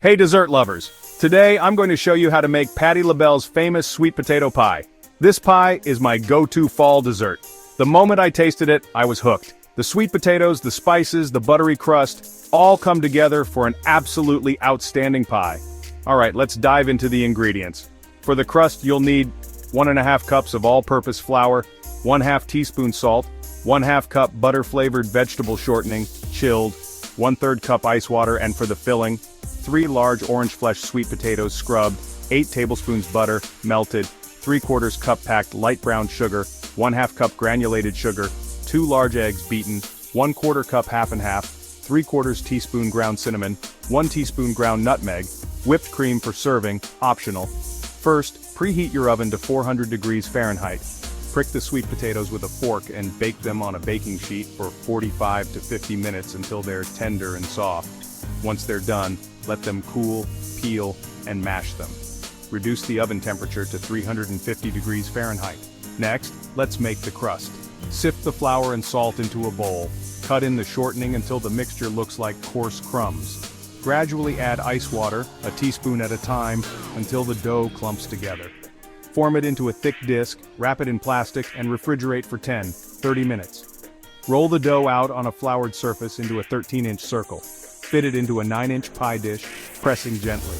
Hey dessert lovers! Today I'm going to show you how to make Patti LaBelle's famous sweet potato pie. This pie is my go-to fall dessert. The moment I tasted it, I was hooked. The sweet potatoes, the spices, the buttery crust, all come together for an absolutely outstanding pie. Alright, let's dive into the ingredients. For the crust you'll need 1.5 cups of all-purpose flour, 1/2 teaspoon salt, 1/2 cup butter-flavored vegetable shortening, chilled, 1/3 cup ice water, and for the filling, 3 large orange flesh sweet potatoes scrubbed, 8 tablespoons butter, melted, 3/4 cup packed light brown sugar, 1/2 cup granulated sugar, 2 large eggs beaten, 1/4 cup half and half, 3/4 teaspoon ground cinnamon, 1 teaspoon ground nutmeg, whipped cream for serving, optional. First, preheat your oven to 400 degrees Fahrenheit. Prick the sweet potatoes with a fork and bake them on a baking sheet for 45 to 50 minutes until they're tender and soft. Once they're done, let them cool, peel, and mash them. Reduce the oven temperature to 350 degrees Fahrenheit. Next, let's make the crust. Sift the flour and salt into a bowl. Cut in the shortening until the mixture looks like coarse crumbs. Gradually add ice water, a teaspoon at a time, until the dough clumps together. Form it into a thick disc, wrap it in plastic, and refrigerate for 10-30 minutes. Roll the dough out on a floured surface into a 13-inch circle. Fit it into a 9-inch pie dish, pressing gently.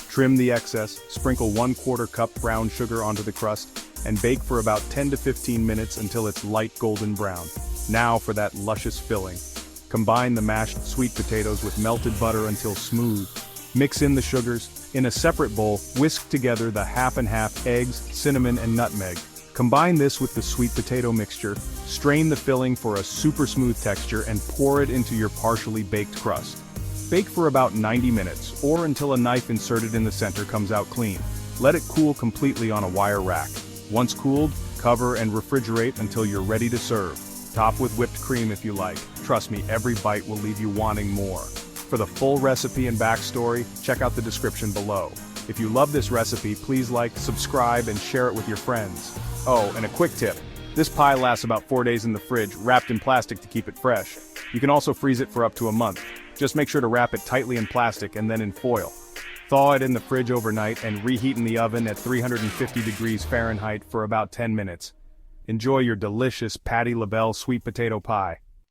Trim the excess, sprinkle 1/4 cup brown sugar onto the crust, and bake for about 10 to 15 minutes until it's light golden brown. Now for that luscious filling. Combine the mashed sweet potatoes with melted butter until smooth. Mix in the sugars. In a separate bowl, whisk together the half and half eggs, cinnamon, and nutmeg. Combine this with the sweet potato mixture, strain the filling for a super smooth texture, and pour it into your partially baked crust. Bake for about 90 minutes, or until a knife inserted in the center comes out clean. Let it cool completely on a wire rack. Once cooled, cover and refrigerate until you're ready to serve. Top with whipped cream if you like. Trust me, every bite will leave you wanting more. For the full recipe and backstory, check out the description below. If you love this recipe, please like, subscribe, and share it with your friends. Oh, and a quick tip. This pie lasts about 4 days in the fridge, wrapped in plastic to keep it fresh. You can also freeze it for up to a month. Just make sure to wrap it tightly in plastic and then in foil. Thaw it in the fridge overnight and reheat in the oven at 350 degrees Fahrenheit for about 10 minutes. Enjoy your delicious Patti LaBelle sweet potato pie.